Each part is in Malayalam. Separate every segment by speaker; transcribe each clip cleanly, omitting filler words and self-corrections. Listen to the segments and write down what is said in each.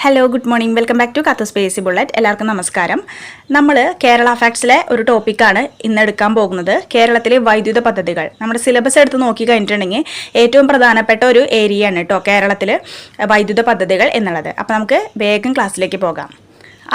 Speaker 1: Hello good morning welcome back to കത്ത് സ്പേസി ബുള്ളറ്റ്. എല്ലാവർക്കും നമസ്കാരം. നമ്മൾ കേരള ഫാക്ട്സിലെ ഒരു ടോപ്പിക്കാണ് ഇന്ന് എടുക്കാൻ പോകുന്നത്. കേരളത്തിലെ വൈദ്യുത പദ്ധതികൾ. നമ്മുടെ സിലബസ് എടുത്ത് നോക്കി കഴിഞ്ഞിട്ടുണ്ടെങ്കിൽ ഏറ്റവും പ്രധാനപ്പെട്ട ഒരു ഏരിയ ആണ് കേട്ടോ കേരളത്തിൽ വൈദ്യുത പദ്ധതികൾ എന്നുള്ളത്. അപ്പോൾ നമുക്ക് വേഗം ക്ലാസ്സിലേക്ക് പോകാം.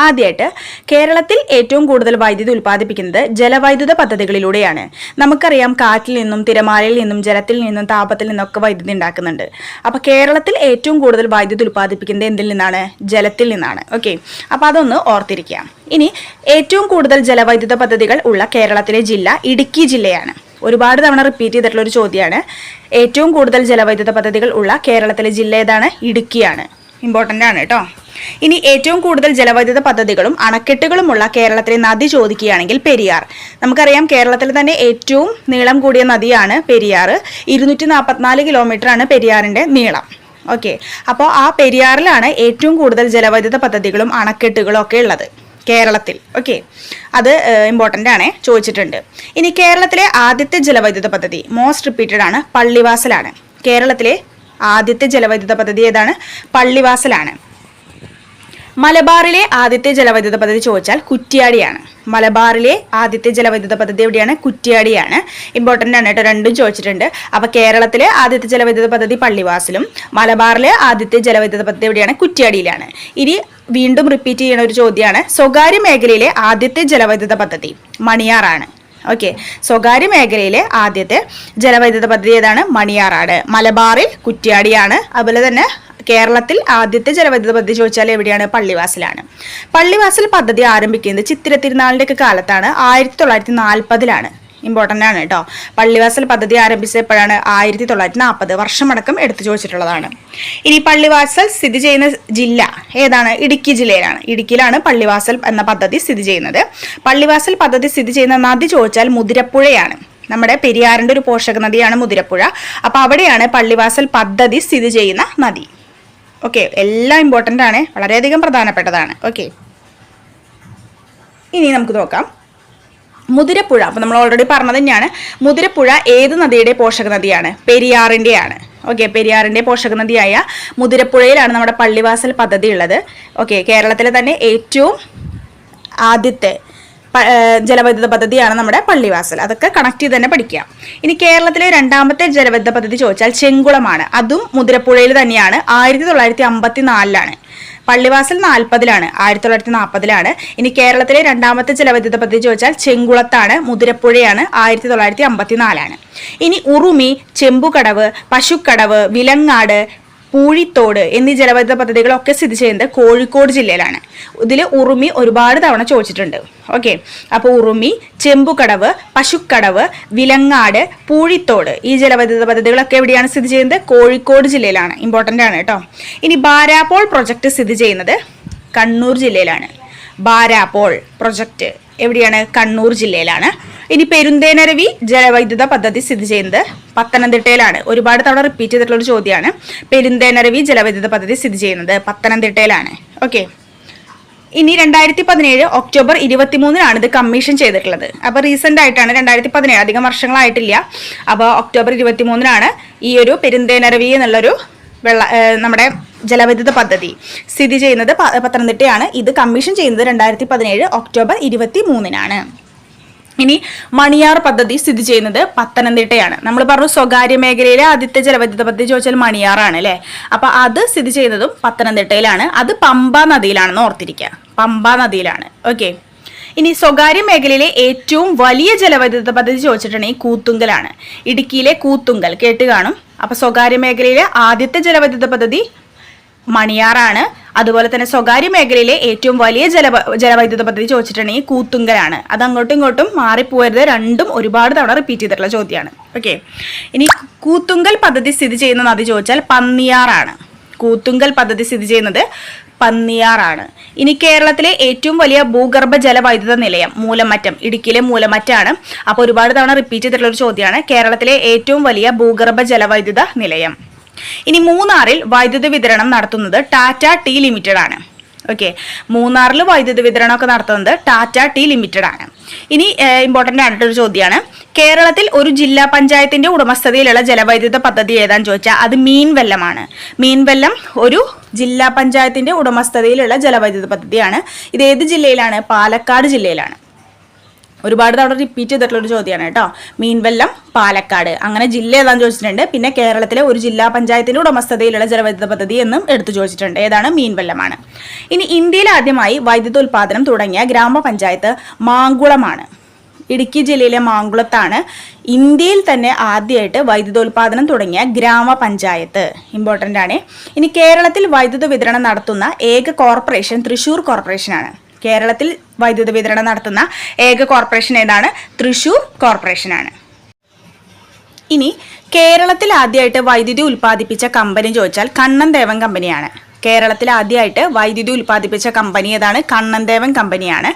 Speaker 1: ആദ്യമായിട്ട് കേരളത്തിൽ ഏറ്റവും കൂടുതൽ വൈദ്യുതി ഉൽപ്പാദിപ്പിക്കുന്നത് ജലവൈദ്യുത പദ്ധതികളിലൂടെയാണ്. നമുക്കറിയാം കാറ്റിൽ നിന്നും തിരമാലയിൽ നിന്നും ജലത്തിൽ നിന്നും താപത്തിൽ നിന്നൊക്കെ വൈദ്യുതി ഉണ്ടാക്കുന്നുണ്ട്. അപ്പോൾ കേരളത്തിൽ ഏറ്റവും കൂടുതൽ വൈദ്യുതി ഉൽപ്പാദിപ്പിക്കുന്നത് എന്തിൽ നിന്നാണ്? ജലത്തിൽ നിന്നാണ്. ഓക്കെ, അപ്പോൾ അതൊന്ന് ഓർത്തിരിക്കാം. ഇനി ഏറ്റവും കൂടുതൽ ജലവൈദ്യുത പദ്ധതികൾ ഉള്ള കേരളത്തിലെ ജില്ല ഇടുക്കി ജില്ലയാണ്. ഒരുപാട് തവണ റിപ്പീറ്റ് ചെയ്തിട്ടുള്ള ഒരു ചോദ്യമാണ്. ഏറ്റവും കൂടുതൽ ജലവൈദ്യുത പദ്ധതികൾ ഉള്ള കേരളത്തിലെ ജില്ല ഏതാണ്? ഇടുക്കിയാണ്. ഇമ്പോർട്ടൻ്റ് ആണ് കേട്ടോ. ഇനി ഏറ്റവും കൂടുതൽ ജലവൈദ്യുത പദ്ധതികളും അണക്കെട്ടുകളുമുള്ള കേരളത്തിലെ നദി ചോദിക്കുകയാണെങ്കിൽ പെരിയാർ. നമുക്കറിയാം കേരളത്തിൽ തന്നെ ഏറ്റവും നീളം കൂടിയ നദിയാണ് പെരിയാർ. 244 കിലോമീറ്റർ ആണ് പെരിയാറിൻ്റെ നീളം. ഓക്കെ, അപ്പോൾ ആ പെരിയാറിലാണ് ഏറ്റവും കൂടുതൽ ജലവൈദ്യുത പദ്ധതികളും അണക്കെട്ടുകളും ഒക്കെ ഉള്ളത് കേരളത്തിൽ. ഓക്കെ, അത് ഇമ്പോർട്ടൻ്റ് ആണ്, ചോദിച്ചിട്ടുണ്ട്. ഇനി കേരളത്തിലെ ആദ്യത്തെ ജലവൈദ്യുത പദ്ധതി മോസ്റ്റ് റിപ്പീറ്റഡ് ആണ്, പള്ളിവാസലാണ്. കേരളത്തിലെ ആദ്യത്തെ ജലവൈദ്യുത പദ്ധതി ഏതാണ്? പള്ളിവാസലാണ്. മലബാറിലെ ആദ്യത്തെ ജലവൈദ്യുത പദ്ധതി ചോദിച്ചാൽ കുറ്റ്യാടിയാണ്. മലബാറിലെ ആദ്യത്തെ ജലവൈദ്യുത പദ്ധതി എവിടെയാണ്? കുറ്റ്യാടിയാണ്. ഇമ്പോർട്ടൻ്റ് ആണ് കേട്ടോ, രണ്ടും ചോദിച്ചിട്ടുണ്ട്. അപ്പോൾ കേരളത്തിലെ ആദ്യത്തെ ജലവൈദ്യുത പദ്ധതി പള്ളിവാസിലും മലബാറിലെ ആദ്യത്തെ ജലവൈദ്യുത പദ്ധതി എവിടെയാണ്? കുറ്റ്യാടിയിലാണ്. ഇനി വീണ്ടും റിപ്പീറ്റ് ചെയ്യുന്ന ഒരു ചോദ്യമാണ്, സ്വകാര്യ മേഖലയിലെ ആദ്യത്തെ ജലവൈദ്യുത പദ്ധതി മണിയാറാണ്. ഓക്കെ, സ്വകാര്യ മേഖലയിലെ ആദ്യത്തെ ജലവൈദ്യുത പദ്ധതി ഏതാണ്? മണിയാറാണ്. മലബാറിൽ കുറ്റ്യാടിയാണ്. അതുപോലെ തന്നെ കേരളത്തിൽ ആദ്യത്തെ ജലവൈദ്യുത പദ്ധതി ചോദിച്ചാൽ എവിടെയാണ്? പള്ളിവാസലാണ്. പള്ളിവാസൽ പദ്ധതി ആരംഭിക്കുന്നത് ചിത്തിര തിരുനാളിൻ്റെ ഒക്കെ കാലത്താണ്, 1940-ലാണ്. ഇമ്പോർട്ടൻ്റ് ആണ് കേട്ടോ. പള്ളിവാസൽ പദ്ധതി ആരംഭിച്ചത് എപ്പോഴാണ്? 1940. വർഷമടക്കം എടുത്തു ചോദിച്ചിട്ടുള്ളതാണ്. ഇനി പള്ളിവാസൽ സ്ഥിതി ചെയ്യുന്ന ജില്ല ഏതാണ്? ഇടുക്കി ജില്ലയിലാണ്. ഇടുക്കിയിലാണ് പള്ളിവാസൽ എന്ന പദ്ധതി സ്ഥിതി ചെയ്യുന്നത്. പള്ളിവാസൽ പദ്ധതി സ്ഥിതി ചെയ്യുന്ന നദി ചോദിച്ചാൽ മുതിരപ്പുഴയാണ്. നമ്മുടെ പെരിയാറിൻ്റെ ഒരു പോഷക നദിയാണ് മുതിരപ്പുഴ. അപ്പോൾ അവിടെയാണ് പള്ളിവാസൽ പദ്ധതി സ്ഥിതി ചെയ്യുന്ന നദി. ഓക്കെ, എല്ലാം ഇമ്പോർട്ടൻ്റ് ആണ്, വളരെയധികം പ്രധാനപ്പെട്ടതാണ്. ഓക്കെ, ഇനി നമുക്ക് നോക്കാം മുതിരപ്പുഴ. അപ്പോൾ നമ്മൾ ഓൾറെഡി പറഞ്ഞത് തന്നെയാണ്. മുതിരപ്പുഴ ഏത് നദിയുടെ പോഷക നദിയാണ്? പെരിയാറിൻ്റെയാണ്. ഓക്കെ, പെരിയാറിൻ്റെ പോഷക നദിയായ മുതിരപ്പുഴയിലാണ് നമ്മുടെ പള്ളിവാസൽ പദ്ധതി ഉള്ളത്. ഓക്കെ, കേരളത്തിലെ തന്നെ ഏറ്റവും ആദ്യത്തെ ജലവൈദ്യുത പദ്ധതിയാണ് നമ്മുടെ പള്ളിവാസൽ. അതൊക്കെ കണക്ട് ചെയ്ത് തന്നെ പഠിക്കാം. ഇനി കേരളത്തിലെ രണ്ടാമത്തെ ജലവൈദ്യുത പദ്ധതി ചോദിച്ചാൽ ചെങ്കുളമാണ്. അതും മുതിരപ്പുഴയിൽ തന്നെയാണ്. 1954-ലാണ്. പള്ളിവാസൽ 40-ലാണ്, 1940-ലാണ്. ഇനി കേരളത്തിലെ രണ്ടാമത്തെ ജലവൈദ്യുത പദ്ധതി ചോദിച്ചാൽ ചെങ്കുളത്താണ്. മുതിരപ്പുഴയാണ്, 1954-ലാണ്. ഇനി ഉറുമി, ചെമ്പുകടവ്, പശുക്കടവ്, വിലങ്ങാട്, പൂഴിത്തോട് എന്നീ ജലവൈദ്യുത പദ്ധതികളൊക്കെ സ്ഥിതി ചെയ്യുന്നത് കോഴിക്കോട് ജില്ലയിലാണ്. ഇതിൽ ഉറുമി ഒരുപാട് തവണ ചോദിച്ചിട്ടുണ്ട്. ഓക്കെ, അപ്പോൾ ഉറുമി, ചെമ്പുകടവ്, പശുക്കടവ്, വിലങ്ങാട്, പൂഴിത്തോട് ഈ ജലവൈദ്യുത പദ്ധതികളൊക്കെ എവിടെയാണ് സ്ഥിതി ചെയ്യുന്നത്? കോഴിക്കോട് ജില്ലയിലാണ്. ഇമ്പോർട്ടൻ്റ് ആണ് കേട്ടോ. ഇനി ബാരാപ്പോൾ പ്രൊജക്ട് സ്ഥിതി ചെയ്യുന്നത് കണ്ണൂർ ജില്ലയിലാണ്. ബാരാപ്പോൾ പ്രൊജക്ട് എവിടെയാണ്? കണ്ണൂർ ജില്ലയിലാണ്. ഇനി പെരുന്തേനരുവി ജലവൈദ്യുത പദ്ധതി സ്ഥിതി ചെയ്യുന്നത് പത്തനംതിട്ടയിലാണ്. ഒരുപാട് തവണ റിപ്പീറ്റ് ചെയ്തിട്ടുള്ള ഒരു ചോദ്യമാണ്. പെരുന്തേനരുവി ജലവൈദ്യുത പദ്ധതി സ്ഥിതി ചെയ്യുന്നത് പത്തനംതിട്ടയിലാണ്. ഓക്കെ, ഇനി 2017 ഒക്ടോബർ 23-നാണ് ഇത് കമ്മീഷൻ ചെയ്തിട്ടുള്ളത്. അപ്പോൾ റീസെൻ്റ് ആയിട്ടാണ്, 2017, അധികം വർഷങ്ങളായിട്ടില്ല. അപ്പോൾ ഒക്ടോബർ 23-നാണ് ഈ ഒരു പെരുന്തേനരുവി എന്നുള്ളൊരു നമ്മുടെ ജലവൈദ്യുത പദ്ധതി സ്ഥിതി ചെയ്യുന്നത് പത്തനംതിട്ടയാണ്. ഇത് കമ്മീഷൻ ചെയ്യുന്നത് 2017 ഒക്ടോബർ 23-നാണ്. ഇനി മണിയാർ പദ്ധതി സ്ഥിതി ചെയ്യുന്നത് പത്തനംതിട്ടയാണ്. നമ്മൾ പറഞ്ഞു സ്വകാര്യ മേഖലയിലെ ആദ്യത്തെ ജലവൈദ്യുത പദ്ധതി ചോദിച്ചാൽ മണിയാറാണ് അല്ലേ. അപ്പോൾ അത് സ്ഥിതി ചെയ്യുന്നതും പത്തനംതിട്ടയിലാണ്. അത് പമ്പ നദിയിലാണെന്ന് ഓർത്തിരിക്കുക. പമ്പ നദിയിലാണ്. ഓക്കെ, ഇനി സ്വകാര്യ മേഖലയിലെ ഏറ്റവും വലിയ ജലവൈദ്യുത പദ്ധതി ചോദിച്ചിട്ടുണ്ടെങ്കിൽ കൂത്തുങ്കലാണ്. ഇടുക്കിയിലെ കൂത്തുങ്കൽ കേട്ട് കാണും. അപ്പോൾ സ്വകാര്യ മേഖലയിലെ ആദ്യത്തെ ജലവൈദ്യുത പദ്ധതി മണിയാറാണ്. അതുപോലെ തന്നെ സ്വകാര്യ മേഖലയിലെ ഏറ്റവും വലിയ ജലവൈദ്യുത പദ്ധതി ചോദിച്ചിട്ടുണ്ടെങ്കിൽ കൂത്തുങ്കലാണ്. അത് അങ്ങോട്ടും ഇങ്ങോട്ടും മാറിപ്പോയത്, രണ്ടും ഒരുപാട് തവണ റിപ്പീറ്റ് ചെയ്തിട്ടുള്ള ചോദ്യമാണ്. ഓക്കെ, ഇനി കൂത്തുങ്കൽ പദ്ധതി സ്ഥിതി ചെയ്യുന്ന നദി ചോദിച്ചാൽ പന്നിയാറാണ്. കൂത്തുങ്കൽ പദ്ധതി സ്ഥിതി ചെയ്യുന്നത് പന്നിയാറാണ്. ഇനി കേരളത്തിലെ ഏറ്റവും വലിയ ഭൂഗർഭ ജലവൈദ്യുത നിലയം മൂലമറ്റം, ഇടുക്കിയിലെ മൂലമറ്റാണ്. അപ്പോൾ ഒരുപാട് തവണ റിപ്പീറ്റ് ചെയ്തിട്ടുള്ള ഒരു ചോദ്യമാണ്. കേരളത്തിലെ ഏറ്റവും വലിയ ഭൂഗർഭ ജലവൈദ്യുത നിലയം. ഇനി മൂന്നാറിൽ വൈദ്യുതി വിതരണം നടത്തുന്നത് ടാറ്റ ടീ ലിമിറ്റഡ് ആണ്. ഓക്കെ. മൂന്നാറിൽ വൈദ്യുതി വിതരണമൊക്കെ നടത്തുന്നത് ടാറ്റ ടീ ലിമിറ്റഡ് ആണ്. ഇനി ഇമ്പോർട്ടൻ്റ് ആയിട്ടൊരു ചോദ്യമാണ്, കേരളത്തിൽ ഒരു ജില്ലാ പഞ്ചായത്തിന്റെ ഉടമസ്ഥതയിലുള്ള ജലവൈദ്യുത പദ്ധതി ഏതാന്ന് ചോദിച്ചാൽ അത് മീൻവെല്ലമാണ്. മീൻവെല്ലം ഒരു ജില്ലാ പഞ്ചായത്തിന്റെ ഉടമസ്ഥതയിലുള്ള ജലവൈദ്യുത പദ്ധതിയാണ്. ഇത് ഏത് ജില്ലയിലാണ്? പാലക്കാട് ജില്ലയിലാണ്. ഒരുപാട് തവണ റിപ്പീറ്റ് ചെയ്തിട്ടുള്ളൊരു ചോദ്യമാണ് കേട്ടോ. മീൻവെല്ലം, പാലക്കാട്, അങ്ങനെ ജില്ല ഏതാന്ന് ചോദിച്ചിട്ടുണ്ട്. പിന്നെ കേരളത്തിലെ ഒരു ജില്ലാ പഞ്ചായത്തിന്റെ ഉടമസ്ഥതയിലുള്ള ജലവൈദ്യുത പദ്ധതി എന്നും എടുത്തു ചോദിച്ചിട്ടുണ്ട്. ഏതാണ്? മീൻവെല്ലമാണ്. ഇനി ഇന്ത്യയിൽ ആദ്യമായി വൈദ്യുത ഉൽപാദനം തുടങ്ങിയ ഗ്രാമപഞ്ചായത്ത് മാങ്കുളമാണ്. ഇടുക്കി ജില്ലയിലെ മാങ്കുളത്താണ് ഇന്ത്യയിൽ തന്നെ ആദ്യമായിട്ട് വൈദ്യുതോൽപാദനം തുടങ്ങിയ ഗ്രാമപഞ്ചായത്ത്. ഇമ്പോർട്ടൻ്റ് ആണ്. ഇനി കേരളത്തിൽ വൈദ്യുത വിതരണം നടത്തുന്ന ഏക കോർപ്പറേഷൻ തൃശ്ശൂർ കോർപ്പറേഷനാണ്. കേരളത്തിൽ വൈദ്യുത വിതരണം നടത്തുന്ന ഏക കോർപ്പറേഷൻ ഏതാണ്? തൃശ്ശൂർ കോർപ്പറേഷനാണ്. ഇനി കേരളത്തിൽ ആദ്യമായിട്ട് വൈദ്യുതി ഉൽപ്പാദിപ്പിച്ച കമ്പനി ചോദിച്ചാൽ കണ്ണൻ ദേവൻ കമ്പനിയാണ്. കേരളത്തിൽ ആദ്യമായിട്ട് വൈദ്യുതി ഉൽപ്പാദിപ്പിച്ച കമ്പനി ഏതാണ്? കണ്ണൻ ദേവൻ കമ്പനിയാണ്.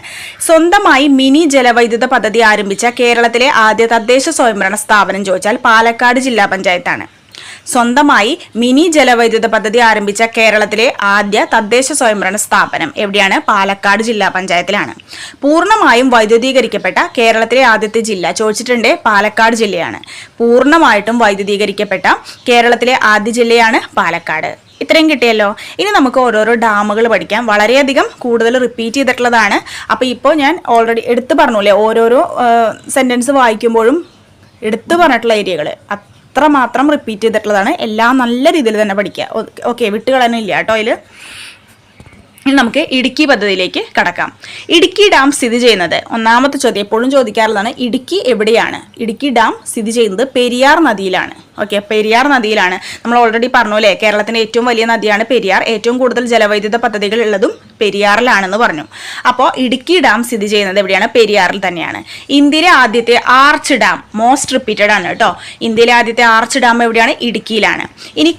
Speaker 1: സ്വന്തമായി മിനി ജലവൈദ്യുത പദ്ധതി ആരംഭിച്ച കേരളത്തിലെ ആദ്യ തദ്ദേശ സ്വയംഭരണ സ്ഥാപനം ചോദിച്ചാൽ പാലക്കാട് ജില്ലാ പഞ്ചായത്താണ്. സ്വന്തമായി മിനി ജലവൈദ്യുത പദ്ധതി ആരംഭിച്ച കേരളത്തിലെ ആദ്യ തദ്ദേശ സ്വയംഭരണ സ്ഥാപനം എവിടെയാണ്? പാലക്കാട് ജില്ലാ പഞ്ചായത്തിലാണ്. പൂർണ്ണമായും വൈദ്യുതീകരിക്കപ്പെട്ട കേരളത്തിലെ ആദ്യത്തെ ജില്ല ചോദിച്ചിട്ടുണ്ട്, പാലക്കാട് ജില്ലയാണ്. പൂർണ്ണമായിട്ടും വൈദ്യുതീകരിക്കപ്പെട്ട കേരളത്തിലെ ആദ്യ ജില്ലയാണ് പാലക്കാട്. ഇത്രയും കിട്ടിയല്ലോ. ഇനി നമുക്ക് ഓരോരോ ഡാമുകൾ പഠിക്കാം. വളരെയധികം കൂടുതൽ റിപ്പീറ്റ് ചെയ്തിട്ടുള്ളതാണ്. അപ്പോൾ ഇപ്പോൾ ഞാൻ ഓൾറെഡി എടുത്തു പറഞ്ഞൂല്ലേ, ഓരോരോ സെൻറ്റൻസ് വായിക്കുമ്പോഴും എടുത്തു പറഞ്ഞിട്ടുള്ള ഏരിയകൾ അത്രമാത്രം റിപ്പീറ്റ് ചെയ്തിട്ടുള്ളതാണ്. എല്ലാം നല്ല രീതിയിൽ തന്നെ പഠിക്കുക. ഓക്കെ, വിട്ടുകളയാനില്ല കേട്ടോ അതിൽ. ഇനി നമുക്ക് ഇടുക്കി പദ്ധതിയിലേക്ക് കടക്കാം. ഇടുക്കി ഡാം സ്ഥിതി ചെയ്യുന്നത്, ഒന്നാമത്തെ ചോദ്യം എപ്പോഴും ചോദിക്കാറുള്ളതാണ്, ഇടുക്കി എവിടെയാണ്? ഇടുക്കി ഡാം സ്ഥിതി ചെയ്യുന്നത് പെരിയാർ നദിയിലാണ്. ഓക്കെ, പെരിയാർ നദിയിലാണ്. നമ്മൾ ഓൾറെഡി പറഞ്ഞു അല്ലേ, കേരളത്തിൻ്റെ ഏറ്റവും വലിയ നദിയാണ് പെരിയാർ. ഏറ്റവും കൂടുതൽ ജലവൈദ്യുത പദ്ധതികൾ ഉള്ളതും പെരിയാറിലാണെന്ന് പറഞ്ഞു. അപ്പോൾ ഇടുക്കി ഡാം സ്ഥിതി ചെയ്യുന്നത് എവിടെയാണ്? പെരിയാറിൽ തന്നെയാണ്. ഇന്ത്യയിലെ ആദ്യത്തെ ആർച്ച് ഡാം, മോസ്റ്റ് റിപ്പീറ്റഡ് ആണ് കേട്ടോ. ഇന്ത്യയിലെ ആദ്യത്തെ ആർച്ച് ഡാം എവിടെയാണ്? ഇടുക്കിയിലാണ്. ഇനി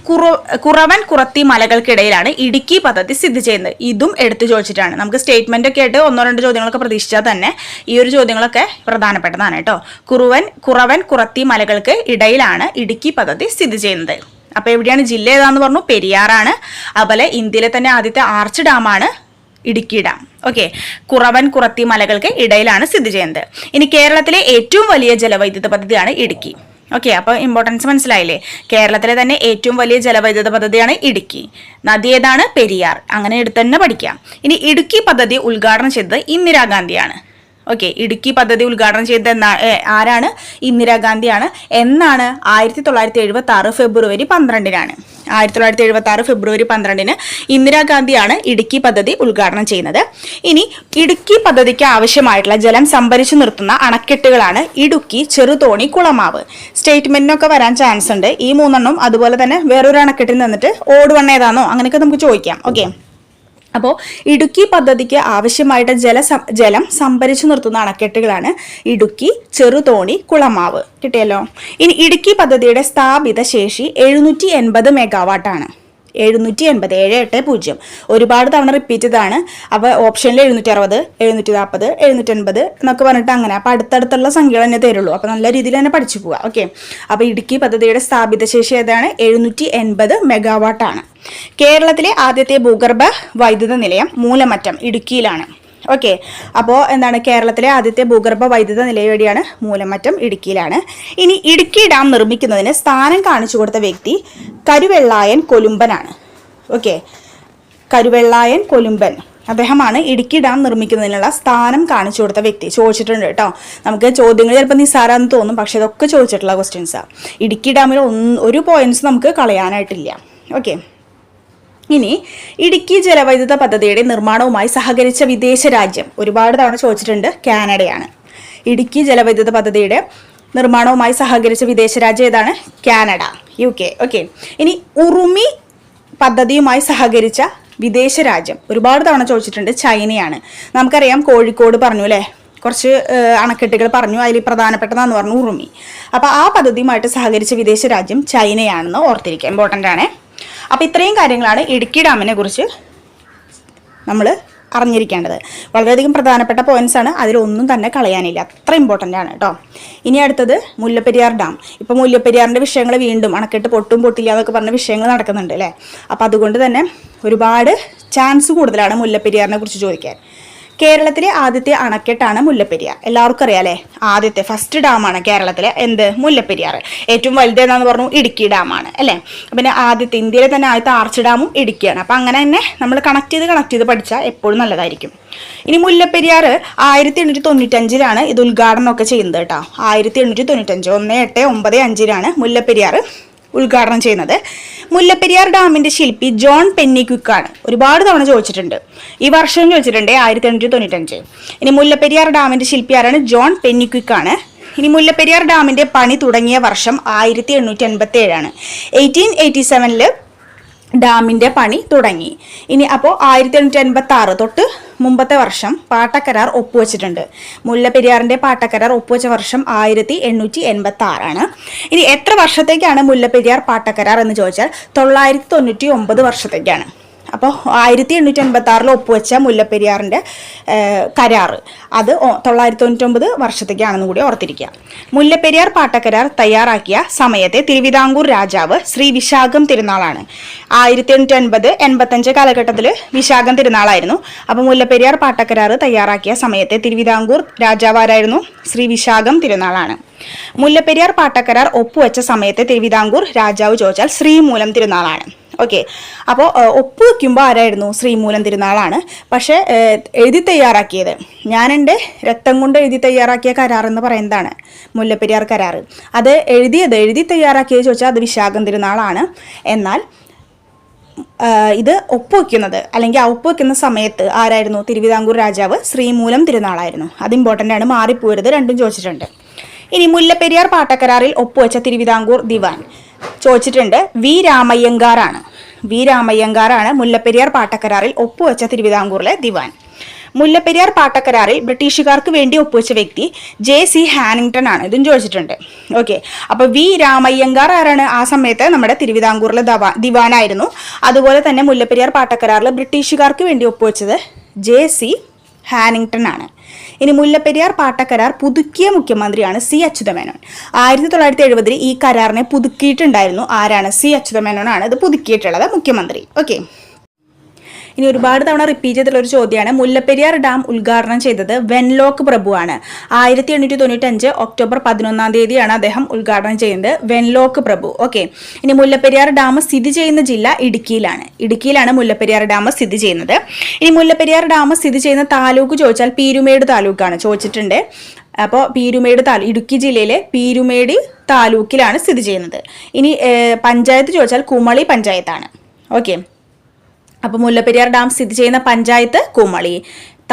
Speaker 1: കുറവൻ കുറത്തി മലകൾക്കിടയിലാണ് ഇടുക്കി പദ്ധതി സ്ഥിതി ചെയ്യുന്നത്. ഇതും എടുത്തു ചോദിച്ചിട്ടാണ്. നമുക്ക് സ്റ്റേറ്റ്മെന്റ് ഒക്കെ ആയിട്ട് ഒന്നോ രണ്ടോ ചോദ്യങ്ങളൊക്കെ പ്രതീക്ഷിച്ചാൽ തന്നെ ഈ ഒരു ചോദ്യങ്ങളൊക്കെ പ്രധാനപ്പെട്ടതാണ് കേട്ടോ. കുറവൻ കുറത്തി മലകൾക്ക് ഇടയിലാണ് ഇടുക്കി പദ്ധതി സ്ഥിതി ചെയ്യുന്നത്. അപ്പൊ എവിടെയാണ്? ജില്ല ഏതാന്ന് പറഞ്ഞു? പെരിയാറാണ്. അതുപോലെ ഇന്ത്യയിലെ തന്നെ ആദ്യത്തെ ആർച്ച് ഡാമാണ് ഇടുക്കി ഡാം. ഓക്കെ, കുറവൻ കുറത്തി മലകൾക്ക് ഇടയിലാണ് സ്ഥിതി ചെയ്യുന്നത്. ഇനി കേരളത്തിലെ ഏറ്റവും വലിയ ജലവൈദ്യുത പദ്ധതിയാണ് ഇടുക്കി. ഓക്കെ, അപ്പോൾ ഇമ്പോർട്ടൻസ് മനസ്സിലായില്ലേ? കേരളത്തിലെ തന്നെ ഏറ്റവും വലിയ ജലവൈദ്യുത പദ്ധതിയാണ് ഇടുക്കി. നദി ഏതാണ്? പെരിയാർ. അങ്ങനെ എടുത്ത് തന്നെ പഠിക്കാം. ഇനി ഇടുക്കി പദ്ധതി ഉദ്ഘാടനം ചെയ്തത് ഇന്ദിരാഗാന്ധിയാണ്. ഓക്കെ, ഇടുക്കി പദ്ധതി ഉദ്ഘാടനം ചെയ്തത് ആരാണ്? ഇന്ദിരാഗാന്ധിയാണ്. എന്നാണ്? 1976 ഫെബ്രുവരി 12-നാണ്. 1976 ഫെബ്രുവരി 12-ന് ഇന്ദിരാഗാന്ധിയാണ് ഇടുക്കി പദ്ധതി ഉദ്ഘാടനം ചെയ്യുന്നത്. ഇനി ഇടുക്കി പദ്ധതിക്ക് ആവശ്യമായിട്ടുള്ള ജലം സംഭരിച്ചു നിർത്തുന്ന അണക്കെട്ടുകളാണ് ഇടുക്കി, ചെറുതോണി, കുളമാവ്. സ്റ്റേറ്റ്മെന്റിനൊക്കെ വരാൻ ചാൻസ് ഉണ്ട്. ഈ മൂന്നെണ്ണം അതുപോലെ തന്നെ വേറൊരു അണക്കെട്ടിൽ നിന്നിട്ട് ഓട് വണ്ണ ഏതാണോ അങ്ങനെയൊക്കെ നമുക്ക് ചോദിക്കാം. ഓക്കെ, അപ്പോൾ ഇടുക്കി പദ്ധതിക്ക് ആവശ്യമായിട്ട് ജലം സംഭരിച്ചു നിർത്തുന്ന അണക്കെട്ടുകളാണ് ഇടുക്കി, ചെറുതോണി, കുളമാവ്. കിട്ടിയല്ലോ. ഇനി ഇടുക്കി പദ്ധതിയുടെ സ്ഥാപിത ശേഷി 780 മെഗാവാട്ടാണ്. 780, 780. ഒരുപാട് തവണ റിപ്പീറ്റ് ചെയ്തതാണ്. അപ്പോൾ ഓപ്ഷനിൽ 760, 740, 780 എന്നൊക്കെ പറഞ്ഞിട്ട് അങ്ങനെ. അപ്പോൾ അടുത്തടുത്തുള്ള സംഖ്യകൾ തന്നെ തരുള്ളൂ. അപ്പോൾ നല്ല രീതിയിൽ തന്നെ പഠിച്ചു പോവുക. ഓക്കെ, അപ്പോൾ ഇടുക്കി പദ്ധതിയുടെ സ്ഥാപിത ശേഷി ഏതാണ്? 780 മെഗാവാട്ടാണ്. കേരളത്തിലെ ആദ്യത്തെ ഭൂഗർഭ വൈദ്യുത നിലയം മൂലമറ്റം, ഇടുക്കിയിലാണ്. ഓക്കെ, അപ്പോൾ എന്താണ്? കേരളത്തിലെ ആദ്യത്തെ ഭൂഗർഭ വൈദ്യുത നിലയം എവിടെയാണ്? മൂലമറ്റം, ഇടുക്കിയിലാണ്. ഇനി ഇടുക്കി ഡാം നിർമ്മിക്കുന്നതിന് സ്ഥാനം കാണിച്ചു കൊടുത്ത വ്യക്തി കരുവെള്ളായൻ കൊലുമ്പനാണ്. ഓക്കെ, കരുവെള്ളായൻ കൊലുമ്പൻ അദ്ദേഹമാണ് ഇടുക്കി ഡാം നിർമ്മിക്കുന്നതിനുള്ള സ്ഥാനം കാണിച്ചു കൊടുത്ത വ്യക്തി. ചോദിച്ചിട്ടുണ്ട് കേട്ടോ. നമുക്ക് ചോദ്യങ്ങൾ ചിലപ്പോൾ നിസ്സാരാന്ന് തോന്നും, പക്ഷെ ഇതൊക്കെ ചോദിച്ചിട്ടുള്ള ക്വസ്റ്റ്യൻസാണ്. ഇടുക്കി ഡാമിൽ ഒരു പോയിന്റ്സ് നമുക്ക് കളയാനായിട്ടില്ല. ഓക്കെ, ഇനി ഇടുക്കി ജലവൈദ്യുത പദ്ധതിയുടെ നിർമ്മാണവുമായി സഹകരിച്ച വിദേശ രാജ്യം ഒരുപാട് തവണ ചോദിച്ചിട്ടുണ്ട്, കാനഡയാണ്. ഇടുക്കി ജലവൈദ്യുത പദ്ധതിയുടെ നിർമ്മാണവുമായി സഹകരിച്ച വിദേശ രാജ്യം ഏതാണ്? Canada, UK. ഓക്കെ, ഇനി ഉറുമി പദ്ധതിയുമായി സഹകരിച്ച വിദേശ രാജ്യം ഒരുപാട് തവണ ചോദിച്ചിട്ടുണ്ട്, ചൈനയാണ്. നമുക്കറിയാം കോഴിക്കോട് പറഞ്ഞു അല്ലേ, കുറച്ച് അണക്കെട്ടുകൾ പറഞ്ഞു, അതിൽ പ്രധാനപ്പെട്ടതാണെന്ന് പറഞ്ഞു ഉറുമി. അപ്പോൾ ആ പദ്ധതിയുമായിട്ട് സഹകരിച്ച വിദേശ രാജ്യം ചൈനയാണെന്ന് ഓർത്തിരിക്കുക, ഇമ്പോർട്ടൻ്റ് ആണ്. അപ്പോൾ ഇത്രയും കാര്യങ്ങളാണ് ഇടുക്കി ഡാമിനെ കുറിച്ച് നമ്മൾ അറിഞ്ഞിരിക്കേണ്ടത്. വളരെയധികം പ്രധാനപ്പെട്ട പോയിന്റ്സ് ആണ്, അതിലൊന്നും തന്നെ കളയാനില്ല, അത്ര ഇമ്പോർട്ടൻ്റ് ആണ് കേട്ടോ. ഇനി അടുത്തത് മുല്ലപ്പെരിയാർ ഡാം. ഇപ്പോൾ മുല്ലപ്പെരിയാറിൻ്റെ വിഷയങ്ങൾ വീണ്ടും അണക്കെട്ട് പൊട്ടും പൊട്ടില്ല എന്നൊക്കെ പറഞ്ഞ വിഷയങ്ങൾ നടക്കുന്നുണ്ട് അല്ലേ. അപ്പോൾ അതുകൊണ്ട് തന്നെ ഒരുപാട് ചാൻസ് കൂടുതലാണ് മുല്ലപ്പെരിയാറിനെ കുറിച്ച് ചോദിക്കാൻ. കേരളത്തിലെ ആദ്യത്തെ അണക്കെട്ടാണ് മുല്ലപ്പെരിയാർ. എല്ലാവർക്കും അറിയാം അല്ലേ, ആദ്യത്തെ ഫസ്റ്റ് ഡാമാണ് കേരളത്തിലെ മുല്ലപ്പെരിയാർ. ഏറ്റവും വലുതെന്നാന്ന് പറഞ്ഞു ഇടുക്കി ഡാമാണ് അല്ലേ. പിന്നെ ആദ്യത്തെ ഇന്ത്യയിലെ തന്നെ ആദ്യത്തെ ആർച്ച് ഡാമും ഇടുക്കിയാണ്. അപ്പം അങ്ങനെ തന്നെ നമ്മൾ കണക്ട് ചെയ്ത് പഠിച്ചാൽ എപ്പോഴും നല്ലതായിരിക്കും. ഇനി മുല്ലപ്പെരിയാർ 1895 ഇത് ഉദ്ഘാടനമൊക്കെ ചെയ്യുന്നത് കേട്ടോ. 1895 1895 മുല്ലപ്പെരിയാർ ഉദ്ഘാടനം ചെയ്യുന്നത്. മുല്ലപ്പെരിയാർ ഡാമിന്റെ ശില്പി ജോൺ പെന്നിക്വിക്കാണ്. ഒരുപാട് തവണ ചോദിച്ചിട്ടുണ്ട്, ഈ വർഷവും ചോദിച്ചിട്ടുണ്ട് 1895. ഇനി മുല്ലപ്പെരിയാർ ഡാമിന്റെ ശില്പി ആരാണ്? ജോൺ പെന്നിക്വിക്കാണ്. ഇനി മുല്ലപ്പെരിയാർ ഡാമിന്റെ പണി തുടങ്ങിയ വർഷം 1887 1887 ഡാമിന്റെ പണി തുടങ്ങി. ഇനി അപ്പോൾ 1886 തൊട്ട് മുമ്പത്തെ വർഷം പാട്ടക്കരാർ ഒപ്പുവെച്ചിട്ടുണ്ട്. മുല്ലപ്പെരിയാറിന്റെ പാട്ടക്കരാർ ഒപ്പുവെച്ച വർഷം 1886 ഇനി എത്ര വർഷത്തേക്കാണ് മുല്ലപ്പെരിയാർ പാട്ടക്കരാർ എന്ന് ചോദിച്ചാൽ 999 വർഷത്തേക്കാണ്. അപ്പോൾ 1886 ഒപ്പുവെച്ച മുല്ലപ്പെരിയാറിന്റെ കരാറ് അത് 999 വർഷത്തേക്കാണെന്ന് കൂടി ഓർത്തിരിക്കുക. മുല്ലപ്പെരിയാർ പാട്ടക്കരാർ തയ്യാറാക്കിയ സമയത്തെ തിരുവിതാംകൂർ രാജാവ് ശ്രീ വിശാഖം തിരുനാളാണ്. 1885 കാലഘട്ടത്തിൽ വിശാഖം തിരുനാളായിരുന്നു. അപ്പോൾ മുല്ലപ്പെരിയാർ പാട്ടക്കരാർ തയ്യാറാക്കിയ സമയത്തെ തിരുവിതാംകൂർ രാജാവ് ആരായിരുന്നു? ശ്രീ വിശാഖം തിരുനാളാണ്. മുല്ലപ്പെരിയാർ പാട്ടക്കരാർ ഒപ്പുവെച്ച സമയത്തെ തിരുവിതാംകൂർ രാജാവ് ചോദിച്ചാൽ ശ്രീമൂലം തിരുനാളാണ്. ഓക്കെ, അപ്പോൾ ഒപ്പ് വയ്ക്കുമ്പോൾ ആരായിരുന്നു? ശ്രീമൂലം തിരുനാളാണ്. പക്ഷേ എഴുതി തയ്യാറാക്കിയത്, ഞാൻ എൻ്റെ രക്തം കൊണ്ട് എഴുതി തയ്യാറാക്കിയ കരാർ എന്ന് പറയുന്നതാണ് മുല്ലപ്പെരിയാർ കരാർ. അത് എഴുതി തയ്യാറാക്കിയത് ചോദിച്ചാൽ അത് വിശാഖം തിരുനാളാണ്. എന്നാൽ ഇത് ഒപ്പുവെക്കുന്നത് അല്ലെങ്കിൽ ഒപ്പുവെക്കുന്ന സമയത്ത് ആരായിരുന്നു? തിരുവിതാംകൂർ രാജാവ് ശ്രീമൂലം തിരുനാളായിരുന്നു. അത് ഇമ്പോർട്ടൻ്റ് ആണ്, മാറിപ്പോരുത്, രണ്ടും ചോദിച്ചിട്ടുണ്ട്. ഇനി മുല്ലപ്പെരിയാർ പാട്ടക്കരാറിൽ ഒപ്പുവെച്ച തിരുവിതാംകൂർ ദിവാൻ ചോദിച്ചിട്ടുണ്ട്. വി രാമയ്യങ്കാറാണ്. വി രാമയ്യങ്കാറാണ് മുല്ലപ്പെരിയാർ പാട്ടക്കരാറിൽ ഒപ്പുവെച്ച തിരുവിതാംകൂറിലെ ദിവാൻ. മുല്ലപ്പെരിയാർ പാട്ടക്കരാറിൽ ബ്രിട്ടീഷുകാർക്ക് വേണ്ടി ഒപ്പുവെച്ച വ്യക്തി JC ഹാനിങ്ടൺ ആണ്. ഇതും ചോദിച്ചിട്ടുണ്ട്. ഓക്കെ, അപ്പോൾ വി രാമയ്യങ്കാർ ആരാണ്? ആ സമയത്ത് നമ്മുടെ തിരുവിതാംകൂറിലെ ദിവാനായിരുന്നു. അതുപോലെ തന്നെ മുല്ലപ്പെരിയാർ പാട്ടക്കരാറിൽ ബ്രിട്ടീഷുകാർക്ക് വേണ്ടി ഒപ്പുവെച്ചത് JC ഹാനിങ്ടൺ ആണ്. ഇനി മുല്ലപ്പെരിയാർ പാട്ടക്കരാർ പുതുക്കിയ മുഖ്യമന്ത്രിയാണ് C അച്യുതമേനോൻ. 1970 ഈ കരാറിനെ പുതുക്കിയിട്ടുണ്ടായിരുന്നു. ആരാണ്? C അച്യുതമേനോനാണ് ഇത് പുതുക്കിയിട്ടുള്ളത്, മുഖ്യമന്ത്രി. ഓക്കെ, ഇനി ഒരുപാട് തവണ റിപ്പീറ്റ് ചെയ്തിട്ടുള്ള ഒരു ചോദ്യമാണ്. മുല്ലപ്പെരിയാർ ഡാം ഉദ്ഘാടനം ചെയ്തത് വെൻലോക്ക് പ്രഭുവാണ്. 1895 ഒക്ടോബർ 11 അദ്ദേഹം ഉദ്ഘാടനം ചെയ്യുന്നത്, വെൻലോക്ക് പ്രഭു. ഓക്കെ, ഇനി മുല്ലപ്പെരിയാർ ഡാം സ്ഥിതി ചെയ്യുന്ന ജില്ല ഇടുക്കിയിലാണ് മുല്ലപ്പെരിയാർ ഡാം സ്ഥിതി ചെയ്യുന്നത്. ഇനി മുല്ലപ്പെരിയാർ ഡാം സ്ഥിതി ചെയ്യുന്ന താലൂക്ക് ചോദിച്ചാൽ പീരുമേട് താലൂക്കാണ് ചോദിച്ചിട്ടുണ്ട്. അപ്പോൾ പീരുമേട് ഇടുക്കി ജില്ലയിലെ പീരുമേട് താലൂക്കിലാണ് സ്ഥിതി ചെയ്യുന്നത്. ഇനി പഞ്ചായത്ത് ചോദിച്ചാൽ കുമളി പഞ്ചായത്താണ്. ഓക്കെ, അപ്പോൾ മുല്ലപ്പെരിയാർ ഡാം സ്ഥിതി ചെയ്യുന്ന പഞ്ചായത്ത് കുമളി,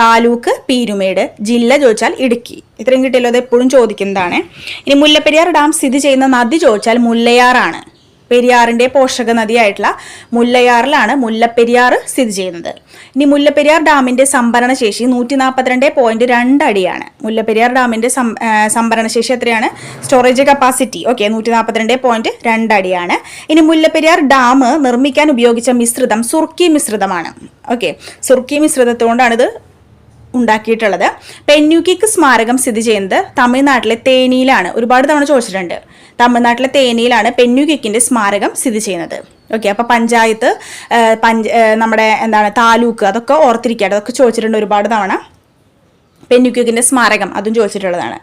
Speaker 1: താലൂക്ക് പീരുമേട്, ജില്ല ചോദിച്ചാൽ ഇടുക്കി. ഇത്രയും കിട്ടിയല്ലോ, അത് എപ്പോഴും ചോദിക്കുന്നതാണ്. ഇനി മുല്ലപ്പെരിയാർ ഡാം സ്ഥിതി ചെയ്യുന്ന നദി ചോദിച്ചാൽ മുല്ലയാറാണ്. പെരിയാറിന്റെ പോഷക നദിയായിട്ടുള്ള മുല്ലയാറിലാണ് മുല്ലപ്പെരിയാർ സ്ഥിതി ചെയ്യുന്നത്. ഇനി മുല്ലപ്പെരിയാർ ഡാമിന്റെ സംഭരണശേഷി 142.2 അടിയാണ്. മുല്ലപ്പെരിയാർ ഡാമിന്റെ സംഭരണശേഷി എത്രയാണ്? Storage capacity. ഓക്കെ, 142.2 അടിയാണ്. ഇനി മുല്ലപ്പെരിയാർ ഡാം നിർമ്മിക്കാൻ ഉപയോഗിച്ച മിശ്രിതം സുർക്കി മിശ്രിതമാണ്. ഓക്കെ, സുർക്കി മിശ്രിതത്തോണ്ടാണ് ഇത് ഉണ്ടാക്കിയിട്ടുള്ളത്. പെന്യൂക്കിക്ക് സ്മാരകം സ്ഥിതി ചെയ്യുന്നത് തമിഴ്നാട്ടിലെ തേനിയിലാണ്. ഒരുപാട് തവണ ചോദിച്ചിട്ടുണ്ട്. തമിഴ്നാട്ടിലെ തേനിയിലാണ് പെന്യൂക്കിക്കിന്റെ സ്മാരകം സ്ഥിതി ചെയ്യുന്നത്. ഓക്കെ, അപ്പോൾ പഞ്ചായത്ത്, നമ്മുടെ താലൂക്ക്, അതൊക്കെ ഓർത്തിരിക്കുക. അതൊക്കെ ചോദിച്ചിട്ടുണ്ട് ഒരുപാട് തവണ. പെന്യൂക്കിക്കിന്റെ സ്മാരകം അതും ചോദിച്ചിട്ടുള്ളതാണ്.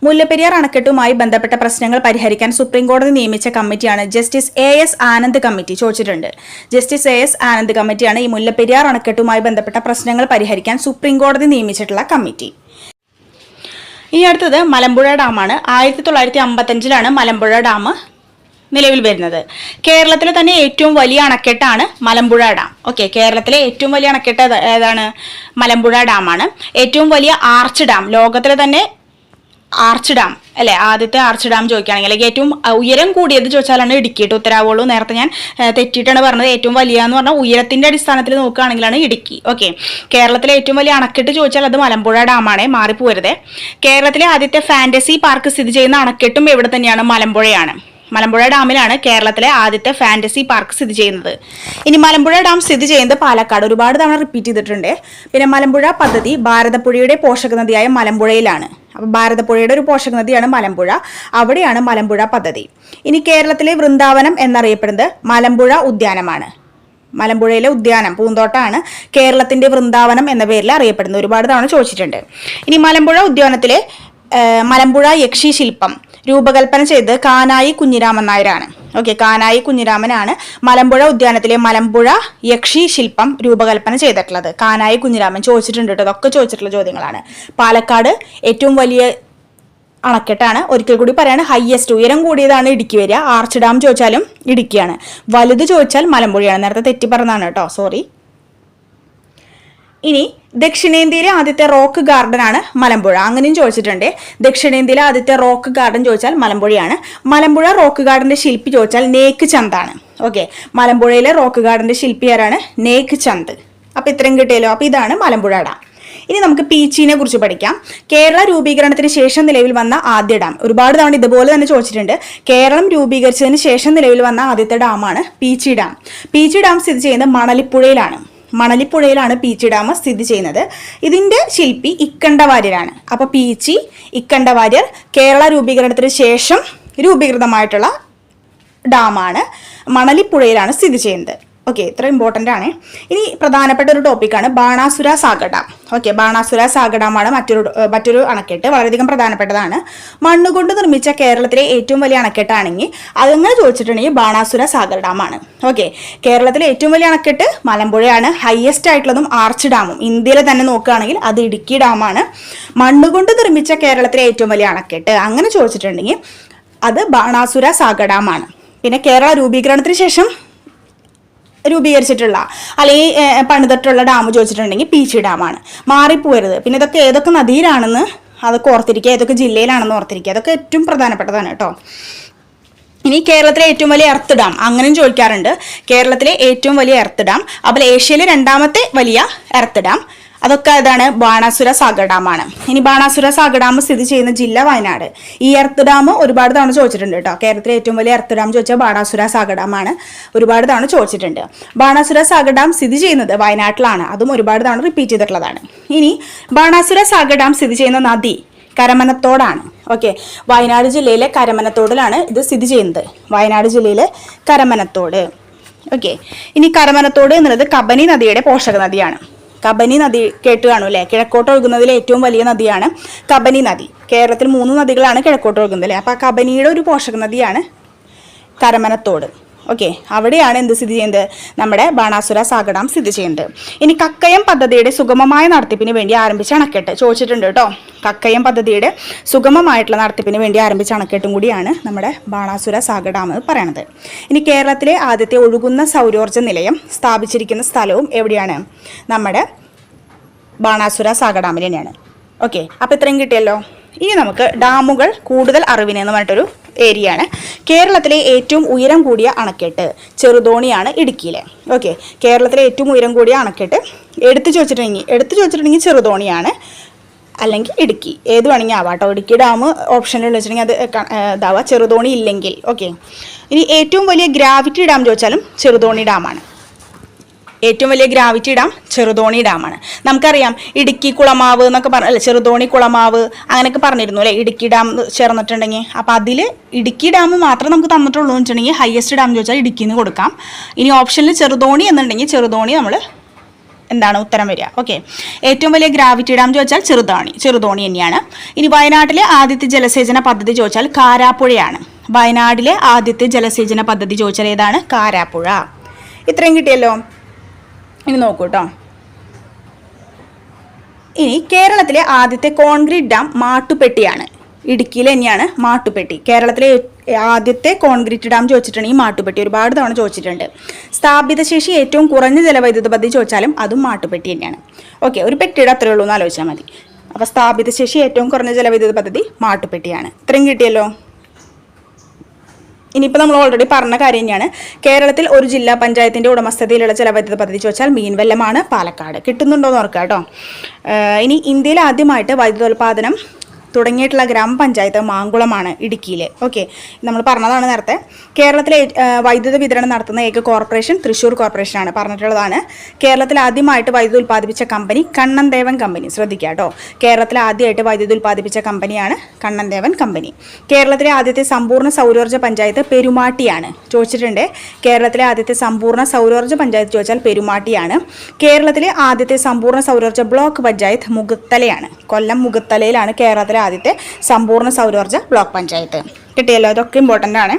Speaker 1: മുല്ലപ്പെരിയാർ അണക്കെട്ടുമായി ബന്ധപ്പെട്ട പ്രശ്നങ്ങൾ പരിഹരിക്കാൻ സുപ്രീം കോടതി നിയമിച്ച കമ്മിറ്റിയാണ് ജസ്റ്റിസ് AS ആനന്ദ് കമ്മിറ്റി. ചോദിച്ചിട്ടുണ്ട്. ജസ്റ്റിസ് AS ആനന്ദ് കമ്മിറ്റിയാണ് ഈ മുല്ലപ്പെരിയാർ അണക്കെട്ടുമായി ബന്ധപ്പെട്ട പ്രശ്നങ്ങൾ പരിഹരിക്കാൻ സുപ്രീം കോടതി നിയമിച്ചിട്ടുള്ള കമ്മിറ്റി. ഇനി അടുത്തത് മലമ്പുഴ ഡാമാണ്. 1955 മലമ്പുഴ ഡാം നിലവിൽ വരുന്നത്. കേരളത്തിലെ തന്നെ ഏറ്റവും വലിയ അണക്കെട്ടാണ് മലമ്പുഴ ഡാം. ഓക്കെ, കേരളത്തിലെ ഏറ്റവും വലിയ അണക്കെട്ട് ഏതാണ്? മലമ്പുഴ ഡാമാണ്. ഏറ്റവും വലിയ ആർച്ച് ഡാം, ലോകത്തിലെ തന്നെ ആർച്ച് ഡാം അല്ലെ, ആദ്യത്തെ ആർച്ച് ഡാം ചോദിക്കുകയാണെങ്കിൽ, അല്ലെങ്കിൽ ഏറ്റവും ഉയരം കൂടിയത് ചോദിച്ചാലാണ് ഇടുക്കിയിട്ട് ഉത്തരാവുള്ളൂ. നേരത്തെ ഞാൻ തെറ്റിയിട്ടാണ് പറഞ്ഞത്. ഏറ്റവും വലിയ എന്ന് പറഞ്ഞാൽ ഉയരത്തിന്റെ അടിസ്ഥാനത്തിൽ നോക്കുകയാണെങ്കിലാണ് ഇടുക്കി. ഓക്കെ, കേരളത്തിലെ ഏറ്റവും വലിയ അണക്കെട്ട് ചോദിച്ചാൽ അത് മലമ്പുഴ ഡാമാണ്, മാറിപ്പോരുത്. കേരളത്തിലെ ആദ്യത്തെ ഫാന്റസി പാർക്ക് സ്ഥിതി ചെയ്യുന്ന അണക്കെട്ടും എവിടെ തന്നെയാണ്? മലമ്പുഴയാണ്. മലമ്പുഴ ഡാമിലാണ് കേരളത്തിലെ ആദ്യത്തെ ഫാന്റസി പാർക്ക് സ്ഥിതി ചെയ്യുന്നത്. ഇനി മലമ്പുഴ ഡാം സ്ഥിതി ചെയ്യുന്നത് പാലക്കാട്. ഒരുപാട് തവണ റിപ്പീറ്റ് ചെയ്തിട്ടുണ്ട്. പിന്നെ മലമ്പുഴ പദ്ധതി ഭാരതപ്പുഴയുടെ പോഷക നദിയായ മലമ്പുഴയിലാണ്. അപ്പോൾ ഭാരതപ്പുഴയുടെ ഒരു പോഷക നദിയാണ് മലമ്പുഴ, അവിടെയാണ് മലമ്പുഴ പദ്ധതി. ഇനി കേരളത്തിലെ വൃന്ദാവനം എന്നറിയപ്പെടുന്നത് മലമ്പുഴ ഉദ്യാനമാണ്. മലമ്പുഴയിലെ ഉദ്യാനം പൂന്തോട്ടമാണ് കേരളത്തിന്റെ വൃന്ദാവനം എന്ന പേരിൽ അറിയപ്പെടുന്നത്. ഒരുപാട് തവണ ചോദിച്ചിട്ടുണ്ട്. ഇനി മലമ്പുഴ ഉദ്യാനത്തിലെ മലമ്പുഴ യക്ഷി ശില്പം രൂപകൽപ്പന ചെയ്ത് കാനായി കുഞ്ഞിരാമൻ നായരാണ്. ഓക്കെ, കാനായി കുഞ്ഞിരാമനാണ് മലമ്പുഴ ഉദ്യാനത്തിലെ മലമ്പുഴ യക്ഷി ശില്പം രൂപകൽപ്പന ചെയ്തിട്ടുള്ളത്. കാനായി കുഞ്ഞിരാമൻ ചോദിച്ചിട്ടുണ്ട് കേട്ടോ. ഇതൊക്കെ ചോദിച്ചിട്ടുള്ള ചോദ്യങ്ങളാണ്. പാലക്കാട് ഏറ്റവും വലിയ അണക്കെട്ടാണ്. ഒരിക്കൽ കൂടി പറയാണ്, ഹയസ്റ്റ് ഉയരം കൂടിയതാണ് ഇടുക്കി വരിക. ആർച്ച് ഡാം ചോദിച്ചാലും ഇടുക്കിയാണ്. വലുത് ചോദിച്ചാൽ മലമ്പുഴയാണ്. നേരത്തെ തെറ്റി പറഞ്ഞതാണ് കേട്ടോ, സോറി. ഇനി ദക്ഷിണേന്ത്യയിലെ ആദ്യത്തെ റോക്ക് ഗാർഡൻ ആണ് മലമ്പുഴ. അങ്ങനെയും ചോദിച്ചിട്ടുണ്ട്. ദക്ഷിണേന്ത്യയിലെ ആദ്യത്തെ റോക്ക് ഗാർഡൻ ചോദിച്ചാൽ മലമ്പുഴയാണ്. മലമ്പുഴ റോക്ക് ഗാർഡന്റെ ശില്പി ചോദിച്ചാൽ നേക്ക് ചന്താണ്. ഓക്കെ, മലമ്പുഴയിലെ റോക്ക് ഗാർഡന്റെ ശില്പി ആരാണ്? നേക്ക് ചന്ദ്. അപ്പൊ ഇത്രയും കിട്ടിയല്ലോ. അപ്പൊ ഇതാണ് മലമ്പുഴ ഡാം. ഇനി നമുക്ക് പീച്ചിനെ കുറിച്ച് പഠിക്കാം. കേരള രൂപീകരണത്തിന് ശേഷം നിലവിൽ വന്ന ആദ്യ ഡാം. ഒരുപാട് തവണ ഇതുപോലെ തന്നെ ചോദിച്ചിട്ടുണ്ട്. കേരളം രൂപീകരിച്ചതിന് ശേഷം നിലവിൽ വന്ന ആദ്യത്തെ ഡാമാണ് പീച്ചി ഡാം. പീച്ചി ഡാം സ്ഥിതി ചെയ്യുന്നത് മണലിപ്പുഴയിലാണ്. മണലിപ്പുഴയിലാണ് പീച്ചി ഡാം സ്ഥിതി ചെയ്യുന്നത്. ഇതിന്റെ ശില്പി ഇക്കണ്ടവാര്യരാണ്. അപ്പൊ പീച്ചി, ഇക്കണ്ടവാര്യർ കേരള രൂപീകരണത്തിന് ശേഷം രൂപീകൃതമായിട്ടുള്ള ഡാമാണ്. മണലിപ്പുഴയിലാണ് സ്ഥിതി ചെയ്യുന്നത്. ഓക്കെ, ഇത്ര ഇമ്പോർട്ടൻ്റ് ആണ്. ഇനി പ്രധാനപ്പെട്ട ഒരു ടോപ്പിക്കാണ് ബാണാസുര സാഗർ ഡാം. ഓക്കെ, ബാണാസുര സാഗർ ഡാമാണ് മറ്റൊരു അണക്കെട്ട്. വളരെയധികം പ്രധാനപ്പെട്ടതാണ്. മണ്ണുകൊണ്ട് നിർമ്മിച്ച കേരളത്തിലെ ഏറ്റവും വലിയ അണക്കെട്ടാണെങ്കിൽ അതങ്ങനെ ചോദിച്ചിട്ടുണ്ടെങ്കിൽ ബാണാസുര സാഗർ ഡാമാണ്. ഓക്കെ, കേരളത്തിലെ ഏറ്റവും വലിയ അണക്കെട്ട് മലമ്പുഴയാണ്. ഹയസ്റ്റ് ആയിട്ടുള്ളതും ആർച്ച് ഡാമും ഇന്ത്യയിലെ തന്നെ നോക്കുകയാണെങ്കിൽ അത് ഇടുക്കി ഡാമാണ്. മണ്ണുകൊണ്ട് നിർമ്മിച്ച കേരളത്തിലെ ഏറ്റവും വലിയ അണക്കെട്ട് അങ്ങനെ ചോദിച്ചിട്ടുണ്ടെങ്കിൽ അത് ബാണാസുര സാഗർ ഡാമാണ്. പിന്നെ കേരള രൂപീകരണത്തിന് ശേഷം രൂപീകരിച്ചിട്ടുള്ള അല്ലെങ്കിൽ പണിതിട്ടുള്ള ഡാം ചോദിച്ചിട്ടുണ്ടെങ്കിൽ പീച്ചി ഡാമാണ്. മാറിപ്പോരുത്. പിന്നെ ഇതൊക്കെ ഏതൊക്കെ നദിയിലാണെന്ന് അതൊക്കെ ഓർത്തിരിക്കുക, ഏതൊക്കെ ജില്ലയിലാണെന്ന് ഓർത്തിരിക്കുക. അതൊക്കെ ഏറ്റവും പ്രധാനപ്പെട്ടതാണ് കേട്ടോ. ഇനി കേരളത്തിലെ ഏറ്റവും വലിയ എർത്ത് ഡാം അങ്ങനെയും ചോദിക്കാറുണ്ട്. കേരളത്തിലെ ഏറ്റവും വലിയ എർത്ത് ഡാം, അതുപോലെ ഏഷ്യയിലെ രണ്ടാമത്തെ വലിയ എർത്ത് ഡാം, അതൊക്കെ ഏതാണ്? ബാണാസുര സാഗർ ഡാമാണ്. ഇനി ബാണാസുര സാഗർ ഡാം സ്ഥിതി ചെയ്യുന്ന ജില്ല വയനാട്. ഈ എർത്ത് ഡാം ഒരുപാട് തവണ ചോദിച്ചിട്ടുണ്ട് കേട്ടോ. കേരളത്തിലെ ഏറ്റവും വലിയ എർത്ത് ഡാം ചോദിച്ചാൽ ബാണാസുര സാഗർ ഡാമാണ്. ഒരുപാട് തവണ ചോദിച്ചിട്ടുണ്ട്. ബാണാസുര സാഗർ ഡാം സ്ഥിതി ചെയ്യുന്നത് വയനാട്ടിലാണ്. അതും ഒരുപാട് തവണ റിപ്പീറ്റ് ചെയ്തിട്ടുള്ളതാണ്. ഇനി ബാണാസുര സാഗർ ഡാം സ്ഥിതി ചെയ്യുന്ന നദി കരമനത്തോടാണ്. ഓക്കെ, വയനാട് ജില്ലയിലെ കരമനത്തോടിലാണ് ഇത് സ്ഥിതി ചെയ്യുന്നത്. വയനാട് ജില്ലയിലെ കരമനത്തോട്. ഓക്കെ, ഇനി കരമനത്തോട് എന്നുള്ളത് കബനി നദിയുടെ പോഷക നദിയാണ്. കബനി നദി കേട്ട് കാണൂ അല്ലേ? കിഴക്കോട്ട് ഒഴുകുന്നതിലെ ഏറ്റവും വലിയ നദിയാണ് കബനി നദി. കേരളത്തിൽ 3 നദികളാണ് കിഴക്കോട്ട് ഒഴുകുന്നത് അല്ലേ? അപ്പോൾ ആ കബനിയുടെ ഒരു പോഷക നദിയാണ് കരമനത്തോട്. ഓക്കെ, അവിടെയാണ് എന്ത് സ്ഥിതി ചെയ്യുന്നത്? നമ്മുടെ ബാണാസുര സാഗർ ഡാം സ്ഥിതി ചെയ്യുന്നത്. ഇനി കക്കയം പദ്ധതിയുടെ സുഗമമായ നടത്തിപ്പിന് വേണ്ടി ആരംഭിച്ച അണക്കെട്ട് ചോദിച്ചിട്ടുണ്ട് കേട്ടോ. കക്കയം പദ്ധതിയുടെ സുഗമമായിട്ടുള്ള നടത്തിപ്പിന് വേണ്ടി ആരംഭിച്ച അണക്കെട്ടും കൂടിയാണ് നമ്മുടെ ബാണാസുര സാഗർ ഡാം എന്ന് പറയുന്നത്. ഇനി കേരളത്തിലെ ആദ്യത്തെ ഒഴുകുന്ന സൗരോർജ്ജ നിലയം സ്ഥാപിച്ചിരിക്കുന്ന സ്ഥലവും എവിടെയാണ്? നമ്മുടെ ബാണാസുര സാഗർ ഡാമിൽ തന്നെയാണ്. ഓക്കെ, അപ്പോൾ ഇത്രയും കിട്ടിയല്ലോ. ഇനി നമുക്ക് ഡാമുകൾ കൂടുതൽ അറിവിന് എന്ന് പറഞ്ഞിട്ടൊരു ഏരിയ ആണ്. കേരളത്തിലെ ഏറ്റവും ഉയരം കൂടിയ അണക്കെട്ട് ചെറുതോണിയാണ് ഇടുക്കിയിലെ. ഓക്കെ, കേരളത്തിലെ ഏറ്റവും ഉയരം കൂടിയ അണക്കെട്ട് എടുത്തു ചോദിച്ചിട്ടുണ്ടെങ്കിൽ ചെറുതോണിയാണ്, അല്ലെങ്കിൽ ഇടുക്കി. ഏത് വേണമെങ്കിൽ ആവാട്ടോ. ഇടുക്കി ഡാം ഓപ്ഷനിൽ വെച്ചിട്ടുണ്ടെങ്കിൽ അത് ഇതാവുക, ചെറുതോണി ഇല്ലെങ്കിൽ. ഓക്കെ, ഇനി ഏറ്റവും വലിയ ഗ്രാവിറ്റി ഡാം ചോദിച്ചാലും ചെറുതോണി ഡാമാണ്. ഏറ്റവും വലിയ ഗ്രാവിറ്റി ഡാം ചെറുതോണി ഡാമാണ്. നമുക്കറിയാം ഇടുക്കി കുളമാവ് എന്നൊക്കെ അല്ല, ചെറുതോണി കുളമാവ് അങ്ങനെയൊക്കെ പറഞ്ഞിരുന്നു അല്ലേ, ഇടുക്കി ഡാം ചേർന്നിട്ടുണ്ടെങ്കിൽ. അപ്പം അതിൽ ഇടുക്കി ഡാം മാത്രമേ നമുക്ക് തന്നിട്ടുള്ളൂ എന്ന് വെച്ചിട്ടുണ്ടെങ്കിൽ ഹയസ്റ്റ് ഡാം ചോദിച്ചാൽ ഇടുക്കിന്ന് കൊടുക്കാം. ഇനി ഓപ്ഷനിൽ ചെറുതോണി എന്നുണ്ടെങ്കിൽ ചെറുതോണി നമ്മൾ എന്താണ് ഉത്തരം വരിക. ഓക്കെ, ഏറ്റവും വലിയ ഗ്രാവിറ്റി ഡാം ചോദിച്ചാൽ ചെറുതോണി തന്നെയാണ്. ഇനി വയനാട്ടിലെ ആദ്യത്തെ ജലസേചന പദ്ധതി ചോദിച്ചാൽ കാരാപ്പുഴയാണ്. വയനാട്ടിലെ ആദ്യത്തെ ജലസേചന പദ്ധതി ചോദിച്ചാൽ ഏതാണ്? കാരാപ്പുഴ. ഇത്രയും കിട്ടിയല്ലോ. ഇനി നോക്കൂ കേട്ടോ. ഇനി കേരളത്തിലെ ആദ്യത്തെ കോൺക്രീറ്റ് ഡാം മാട്ടുപ്പെട്ടിയാണ്. ഇടുക്കിയിൽ തന്നെയാണ് മാട്ടുപ്പെട്ടി. കേരളത്തിലെ ആദ്യത്തെ കോൺക്രീറ്റ് ഡാം ചോദിച്ചിട്ടുണ്ടെങ്കിൽ മാട്ടുപ്പെട്ടി. ഒരുപാട് തവണ ചോദിച്ചിട്ടുണ്ട്. സ്ഥാപിത ശേഷി ഏറ്റവും കുറഞ്ഞ ജലവൈദ്യുത പദ്ധതി ചോദിച്ചാലും അതും മാട്ടുപ്പെട്ടി തന്നെയാണ്. ഓക്കെ, ഒരു പെട്ടിയുടെ അത്രേ ഉള്ളൂ എന്ന് ആലോചിച്ചാൽ മതി. അപ്പോൾ സ്ഥാപിത ശേഷി ഏറ്റവും കുറഞ്ഞ ജലവൈദ്യുത പദ്ധതി മാട്ടുപ്പെട്ടിയാണ്. ഇത്രയും കിട്ടിയല്ലോ. ഇനിയിപ്പോൾ നമ്മൾ ഓൾറെഡി പറഞ്ഞ കാര്യം തന്നെയാണ്. കേരളത്തിൽ ഒരു ജില്ലാ പഞ്ചായത്തിൻ്റെ ഉടമസ്ഥതയിലുള്ള ജലവൈദ്യുത പദ്ധതി ചോദിച്ചാൽ മീൻവല്ലമാണ്, പാലക്കാട്. കിട്ടുന്നുണ്ടോ എന്ന് ഓർക്കുക കേട്ടോ. ഇനി ഇന്ത്യയിൽ ആദ്യമായിട്ട് വൈദ്യുതോൽപാദനം തുടങ്ങിയിട്ടുള്ള ഗ്രാമപഞ്ചായത്ത് മാങ്കുളമാണ് ഇടുക്കിയിൽ. ഓക്കെ, നമ്മൾ പറഞ്ഞതാണ് നേരത്തെ. കേരളത്തിലെ വൈദ്യുത വിതരണം നടത്തുന്ന ഏക കോർപ്പറേഷൻ തൃശ്ശൂർ കോർപ്പറേഷനാണ് പറഞ്ഞിട്ടുള്ളതാണ്. കേരളത്തിൽ ആദ്യമായിട്ട് വൈദ്യുതി ഉൽപ്പാദിപ്പിച്ച കമ്പനി കണ്ണൻ ദേവൻ കമ്പനി. ശ്രദ്ധിക്കുക കേട്ടോ, കേരളത്തിൽ ആദ്യമായിട്ട് വൈദ്യുതി ഉൽപ്പാദിപ്പിച്ച കമ്പനിയാണ് കണ്ണൻ ദേവൻ കമ്പനി. കേരളത്തിലെ ആദ്യത്തെ സമ്പൂർണ്ണ സൗരോർജ്ജ പഞ്ചായത്ത് പെരുമാട്ടിയാണ്. ചോദിച്ചിട്ടുണ്ട്, കേരളത്തിലെ ആദ്യത്തെ സമ്പൂർണ്ണ സൗരോർജ്ജ പഞ്ചായത്ത് ചോദിച്ചാൽ പെരുമാട്ടിയാണ്. കേരളത്തിലെ ആദ്യത്തെ സമ്പൂർണ്ണ സൗരോർജ്ജ ബ്ലോക്ക് പഞ്ചായത്ത് മുഖത്തലയാണ്. കൊല്ലം മുഖത്തലയിലാണ് കേരളത്തിലെ ആദ്യത്തെ സമ്പൂർണ്ണ സൗരോർജ്ജ ബ്ലോക്ക് പഞ്ചായത്ത്. കിട്ടിയല്ലോ, ഇതൊക്കെ ഇമ്പോർട്ടൻ്റ് ആണ്.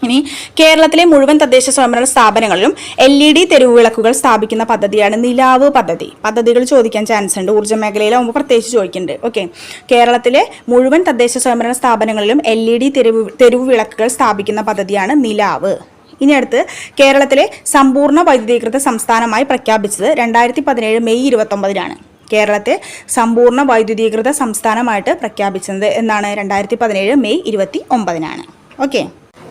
Speaker 1: ഇനി കേരളത്തിലെ മുഴുവൻ തദ്ദേശ സ്വയംഭരണ സ്ഥാപനങ്ങളിലും LED തെരുവ് വിളക്കുകൾ സ്ഥാപിക്കുന്ന പദ്ധതിയാണ് നിലാവ് പദ്ധതി. പദ്ധതികൾ ചോദിക്കാൻ ചാൻസ് ഉണ്ട്, ഊർജ്ജ മേഖലയിലാവുമ്പോൾ പ്രത്യേകിച്ച് ചോദിക്കുന്നുണ്ട്. ഓക്കെ, കേരളത്തിലെ മുഴുവൻ തദ്ദേശ സ്വയംഭരണ സ്ഥാപനങ്ങളിലും LED തെരുവ് വിളക്കുകൾ സ്ഥാപിക്കുന്ന പദ്ധതിയാണ് നിലാവ്. ഇനി അടുത്ത് കേരളത്തിലെ സമ്പൂർണ്ണ വൈദ്യുതീകൃത സംസ്ഥാനമായി പ്രഖ്യാപിച്ചത് 2017 മെയ് 29-നാണ്. കേരളത്തെ സമ്പൂർണ്ണ വൈദ്യുതീകൃത സംസ്ഥാനമായിട്ട് പ്രഖ്യാപിച്ചത് എന്നാണ് 2017 മെയ് 29-നാണ്. ഓക്കെ,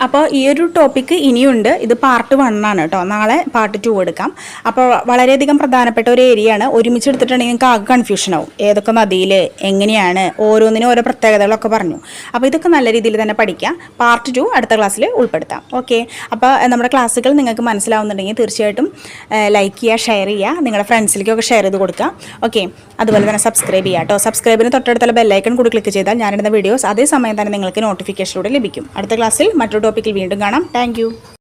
Speaker 1: അപ്പോൾ ഈ ഒരു ടോപ്പിക്ക് ഇനിയുണ്ട്. ഇത് പാർട്ട് 1 ആണ് കേട്ടോ. നാളെ പാർട്ട് 2 എടുക്കാം. അപ്പോൾ വളരെയധികം പ്രധാനപ്പെട്ട ഒരു ഏരിയയാണ്. ഒരുമിച്ച് എടുത്തിട്ടുണ്ടെങ്കിൽ നിങ്ങൾക്ക് ആകെ കൺഫ്യൂഷൻ ആവും. ഏതൊക്കെ നദിയിൽ എങ്ങനെയാണ്, ഓരോന്നിനും ഓരോ പ്രത്യേകതകളൊക്കെ പറഞ്ഞു. അപ്പോൾ ഇതൊക്കെ നല്ല രീതിയിൽ തന്നെ പഠിക്കാം. പാർട്ട് 2 അടുത്ത ക്ലാസ്സിൽ ഉൾപ്പെടുത്താം. ഓക്കെ, അപ്പോൾ നമ്മുടെ ക്ലാസ്സുകൾ നിങ്ങൾക്ക് മനസ്സിലാവുന്നുണ്ടെങ്കിൽ തീർച്ചയായിട്ടും ലൈക്ക് ചെയ്യുക, ഷെയർ ചെയ്യുക, നിങ്ങളുടെ ഫ്രണ്ട്സിലേക്കൊക്കെ ഷെയർ ചെയ്ത് കൊടുക്കുക. ഓക്കെ, അതുപോലെ തന്നെ സബ്സ്ക്രൈബ് ചെയ്യുക കേട്ടോ. സബ്സ്ക്രൈബിന് തൊട്ടടുത്തുള്ള ബെല്ലൈക്കൺ കൂടി ക്ലിക്ക് ചെയ്താൽ ഞാനിടുന്ന വീഡിയോസ് അതേ സമയം തന്നെ നിങ്ങൾക്ക് നോട്ടിഫിക്കേഷനിലൂടെ ലഭിക്കും. അടുത്ത ക്ലാസ്സിൽ മറ്റൊരു ടോപ്പിക്കിൽ വീണ്ടും കാണാം. താങ്ക്